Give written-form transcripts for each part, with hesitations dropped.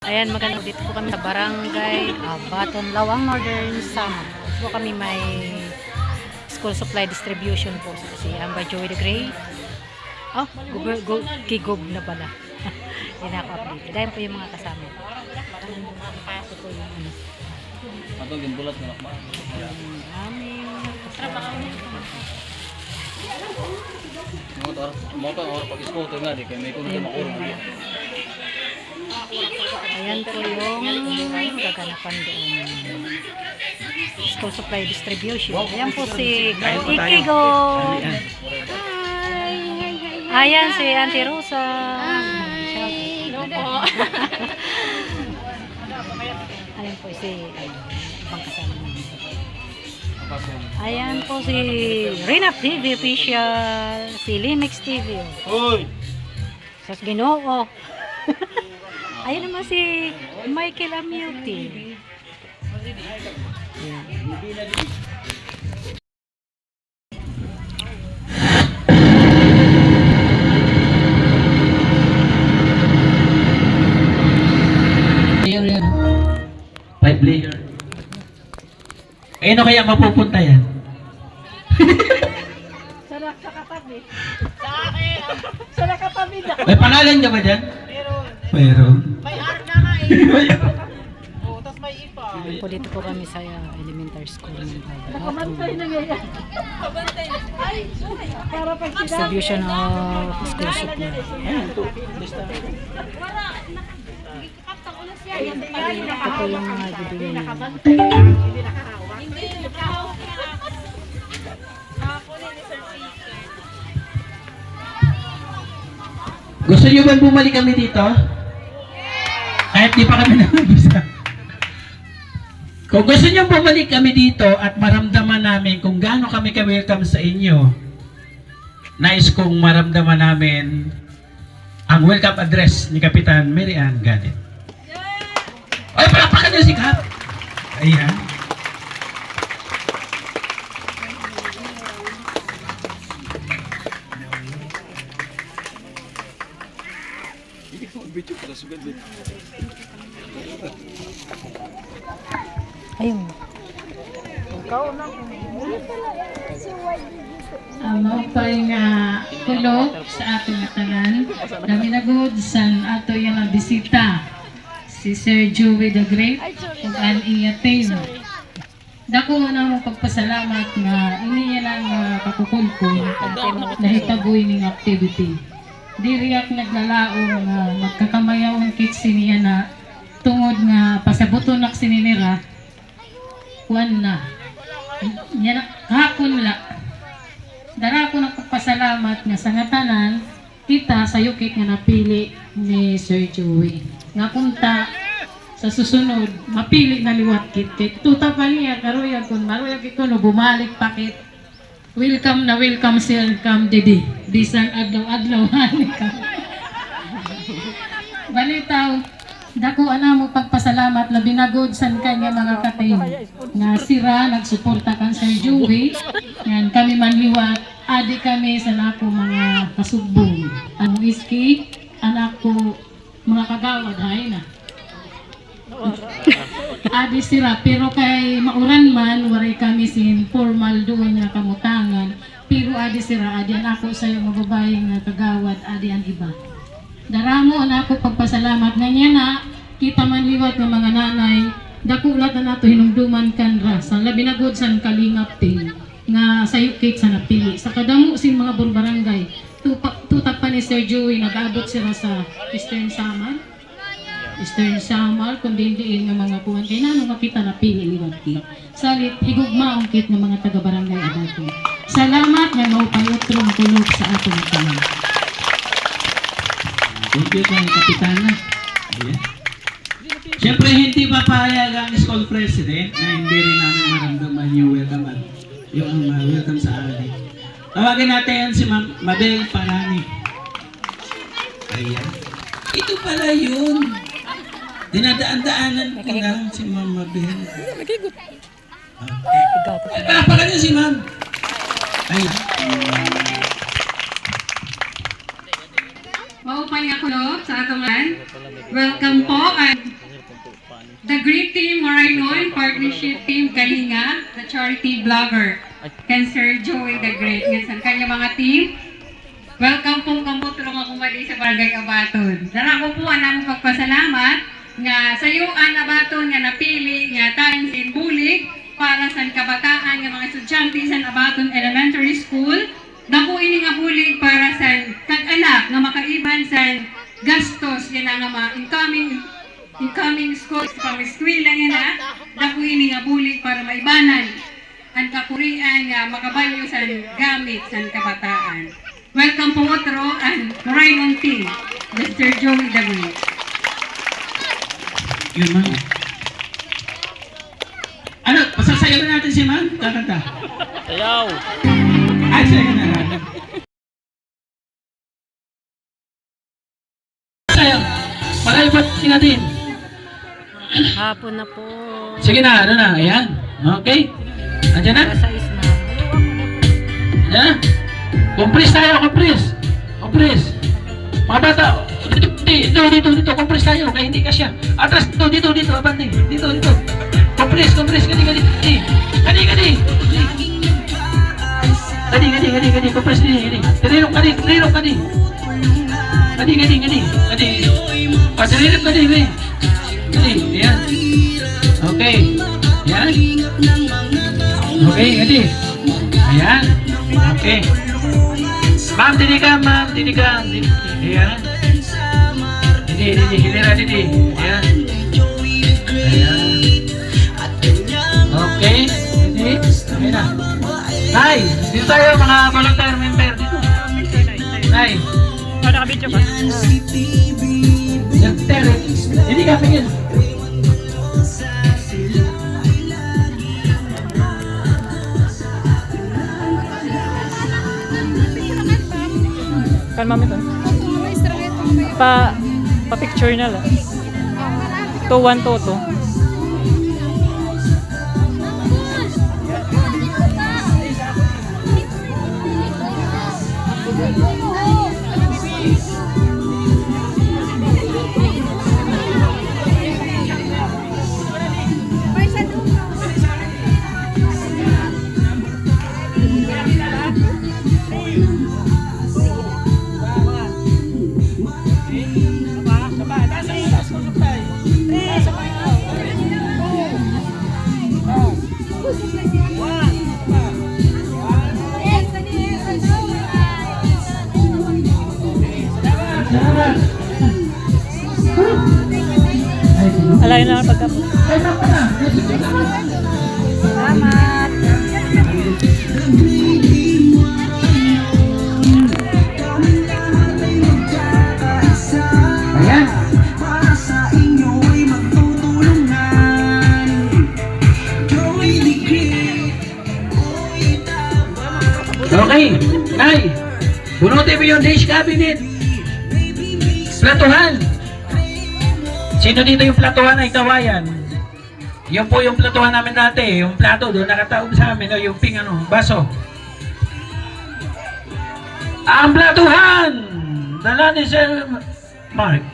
Ayan, maganda dito po kami sa barangay Baton Lawang, Northern Samar. Dito po kami may school supply distribution po. Si Amba Joey the Gray. Oh, kigob na pala. Yan ako update. Dahil po yung mga kasama. Ito po yung ano. Ato yung bulat na nakma. Aming kasama. Motor or pag-isko ito nga di kaya may kuno na makurong. Ayan po yung gaganapan doon. School supply distribution. Ayan po si Ikigo. Ayan si Auntie Rosa. Hello po. Ayan po si ibang kasama namin. Ayan po si Renap TV official. Si Limix TV. Hoy! Sas Ginoo. Ayun naman si Michael Amuti. Ayan. Yan. 5 layer. Eh, ano kaya mapupunta yan? Sarap sa katabi. Sa akin. Sarap katabi na. May pangalan niya ba dyan? Meron. May art na nga eh. Oh, tas may ipa. Po dito po kami sa elementary school ng Nakabantay na ngayon. Nakabantay na. Ay, sorry. Para pag distribution of school supply. Ayan, ito. Lista. Ito po yung mga bibili. nakabantay. Hindi nakahawak. Hindi nakahawak. Nakakunin ni Sir Peter. Gusto niyo ba bumalik kami dito? Kahit di pa kami nag-isa. Kung gusto niyo bumalik kami dito at maramdaman namin kung gaano kami ka-welcome sa inyo, nais kong maramdaman namin ang welcome address ni Kapitan Mary Ann Gadet. Ay, palapakan niyo si Kap! Ayan. Ayun. Mao pa'y nga kulog sa atong tanan. Dami na good san ato yung bisita si Sir Joey the Great ug ang iya team. Dako na mo pagpasalamat nga iniya lang kakukulkol nahitaboy ning activity. Diriyak naglalaong nga magkakamayawon kit siniya na tungod nga pasabuton nak sininira kuan na. Yan kahapon la. Dara ko nagpapasalamat nga sa ngatanan kita sa yukit nga napili ni Sir Joey. Nga punta sa susunod mapili na liwat kit kay tuta pa niya karoya kun maroya kit kuno bumalik pakit. Welcome na welcome sir come didi. Bisan adlaw-adlaw ani ka. Balitaw dako ana mo pagpasalamat labi na good san kanya mga katim nga sira nagsuporta kan Sir Joey yan kami manliwat adi kami sa nako mga kasubong ang whiskey anak ko mga kagawad hay na adi sira pero kay mauran man waray kami sin formal doon nga kamutangan pero adi sira adi ang ako sayo mga babae nga kagawad adi ang iba. Daramo na ako pagpasalamat nga niya na kita man liwat ng mga nanay dakulat na nato hinumduman kanra sa labi na good san kalingap ting nga sayo cake sa napili sa kadamo sin mga barangay tutak pa ni Sir Joey nag-abot sila sa Eastern Samar kundi diin nga mga kuwan kay nano makita napili liwat cake salit higugma ang kit ng mga taga-barangay abato. Salamat nga maupayotrong tulog sa atong tanan. Thank you kay Kapitana. Ayan. Siyempre, hindi papayag ang school president na hindi rin namin maramdaman yung welcome sa amin. Tawagin natin si Mabel Parani. Ayan. Ito pala yun. Dinadaan-daanan ko na si Ma'am Mabel. Okay. Palapakan niyo si Ma'am. Ayan. Mao pa niya kulo sa atong land. Welcome po at the Great Team Moraynon Partnership Team Kalinga, the charity vlogger, and Sir Joey the Great. Ngayon kanya mga team. Welcome po kampo tulong ako mali sa Barangay Abaton. Dara ko po ang pagpasalamat nga sa iyuan Abaton nga napili nga tayong sinbulig para sa kabataan ng mga estudyante sa Abaton Elementary School. Dako ini nga bulig para sa kag-anak nga makaiban sa gastos yan nga mga incoming schools pang eskwela nga na. Dako ini nga bulig para maibanan ang kakurian nga makabanyo sa gamit sa kabataan. Welcome po otro and Moraynon team, Mr. Joey the Great. Yun, ma'am. Ano, pasasayaw na natin si ma'am? Kakanta. Sayaw! Ay, sayaw na natin. Sayaw. Malayo ba't natin? Hapon na po. Sige na, ano na, ayan. Okay. Andiyan na? Sa isna. Ayan na? Kumpres tayo, kumpres. Kumpres. Mga bata, dito, kumpres tayo, kaya hindi ka siya. Atras, dito, abante. Dito. Kumpres, gani. Gani. Kumpres, gani. Tirirok ka di. Gani. Tirirok ka di. Gani, ayan. Okay. Ayan. Okay, gani. Ayan. Okay. Ma'am, didi ka. Ayan. Didi, hilera didi. Ayan. Okay. Didi. Okay na. Nay, dito tayo mga volunteer member dito. Nay. Nakabidyo ba? Didi ka, pingin. Kan mami to. Pa-picture na lang. To 1 to 2. Alayin lang ang pagkapos. Salamat. Ayan. Okay, Nay. Bunutin mo yung dish cabinet. Platuhan. Sino dito yung platuhan ay kawayan? Yun po yung platuhan namin dati. Yung plato doon nakataob sa amin. O yung ping baso. Ang platuhan! Dala ni Sir Mark.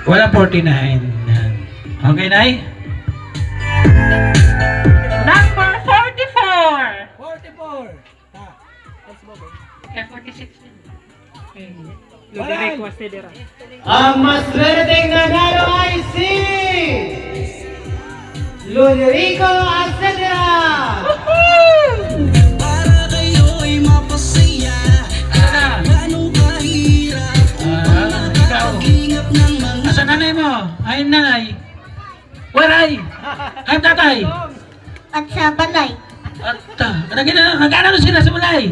Wala 49. Okay, Nay? Number 44! 44. Kaya 46 din. Requested era. Ang mas swerteng nanalo ay si Luderico Acedera! Para kayo'y mapasaya Ganong kahirap Ikaw. Pag-ingap ng mga Asa nanay mo? Ay, nanay. Waray. Ay, tatay. At sa balay, Nag-ano sila sa balay?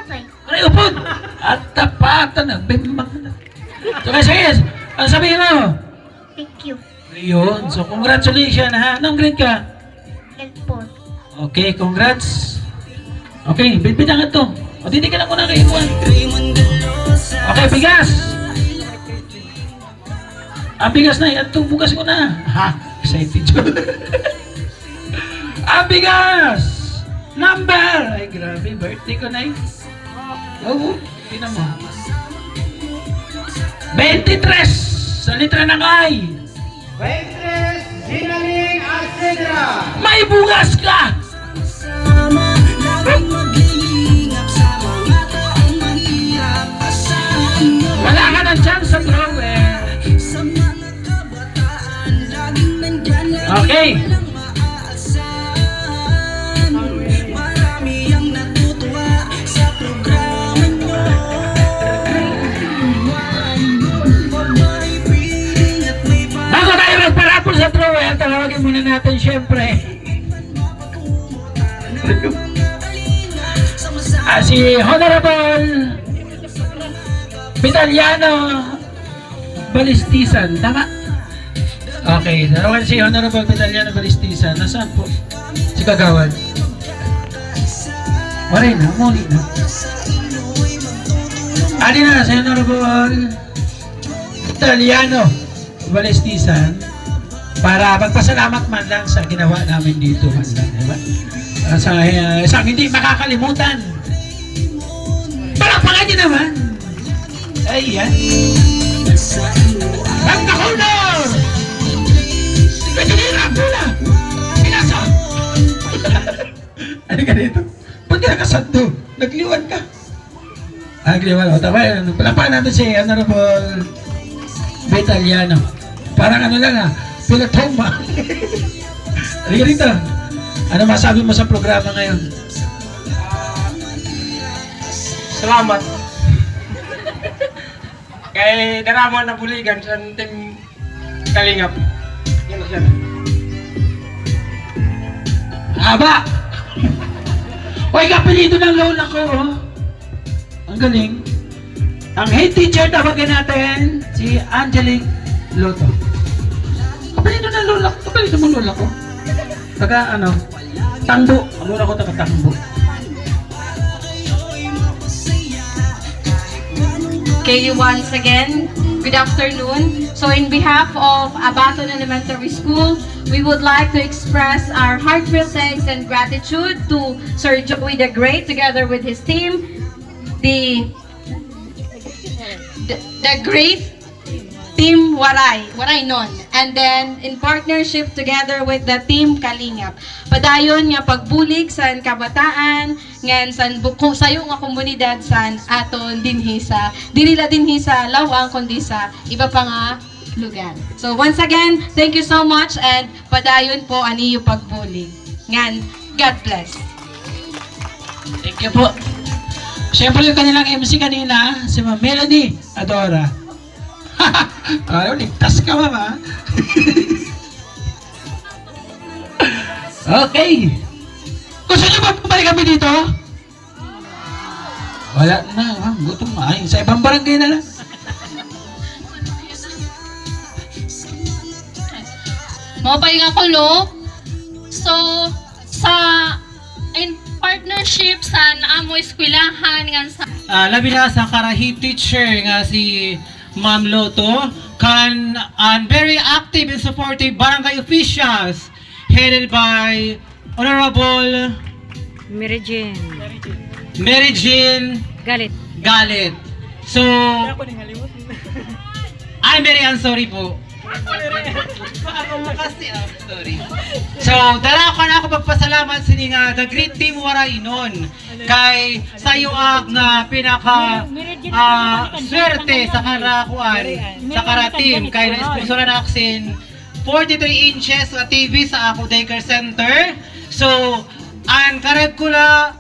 matay. Aray, upod. At tapatan na. Bimbang na. So, sige. Ano sabihin mo? Thank you. Yun. So, congratulations ha. Anong grade ka? L4. Okay, congrats. Okay, bitbitan ka to. O, hindi ka lang muna kay Iwan. Okay, bigas. Ang bigas na, at bukas ko na. Ha? Excited yun. Ang bigas! Number! Ay, grabe, birthday ko na Oo, tingnan mo. 23 sa litra ng I. Waitress Ginaling Arcedra. May bugas ka! Sama, laging maglilingap sa mga taong mahirap. Asahan mo Wala ka ng chance sa drawer. sa mga kabataan, laging nandyan na Okay. walang maaasahan. Marami ang natutuwa sa programa nyo. May piling at may Bago tayo magparapol sa drawer, tawagin muna natin syempre. Si Honorable Vitaliano Balistisan, tama? Okay, tawagan si Honorable Vitaliano Balistisan. Nasaan po? Si Kagawad. Waray na, muli na. Adi na, si Honorable Vitaliano Balistisan para magpasalamat man lang sa ginawa namin dito man lang, diba? Sa isang hindi makakalimutan. Palakpakan niyo naman. Ayan. Ang kahulor! Petinira, bula! Pinasa! Ano ka dito? Ba't ka nakasanto? Nagliwan ka. Nagliwan. O, tama yun. Palakpakan natin si Honorable Vitaliano. Parang ano lang pinatoma. Halika dito. Ano masabi mo sa programa ngayon? Salamat. Kay Daramon na buligan sa Team Kalingap. Yan na siya. Aba! Uy, kapilido ng lola ko, oh. Ang galing. Ang head teacher, tawagan natin, si Angelique Loto. Kapilido ng lola ko. Kapilido mo lola ko. Taga, tangbo. Ang lola ko taga tangbo. Okay, once again, good afternoon. So in behalf of Abaton Elementary School, we would like to express our heartfelt thanks and gratitude to Sir Joey the Great together with his team, the great Team Waray Non, and then in partnership together with the Team Kalingap. Padayon nga pagbulig sa kabataan ngan san buko sayo nga komunidad san aton dinhi sa dinila dinhi sa Lawang kundi sa iba pa nga lugar. So once again, thank you so much and padayon po ani yung pagbulig. Ngan, God bless. Thank you po. Siyempre yung kanilang MC kanina, si Ma'am Melanie Adora. Ayaw, ligtas ka, mama. Okay. Gusto niyo ba bumalik kami dito? Wala na, ma'am. Gutom na. Ay, sa ibang barangay na lang. Mabay nga ko, lo. So, in partnership sa Amo Eskwelahan nga sa Labi na sa karahi teacher nga si Ma'am Loto can very active and supportive barangay officials headed by Honorable Mary Jane. Mary Jean Galit. Galit. So, I'm very sorry po. So, dala ko na ako magpasalamat sa nga the Great Team Waray nun kay sayuag na pinaka swerte sa karakuan sa karatim kay na-sponsoran na aksin 43 inches na TV sa ako daycare center. So, ang kareb ko na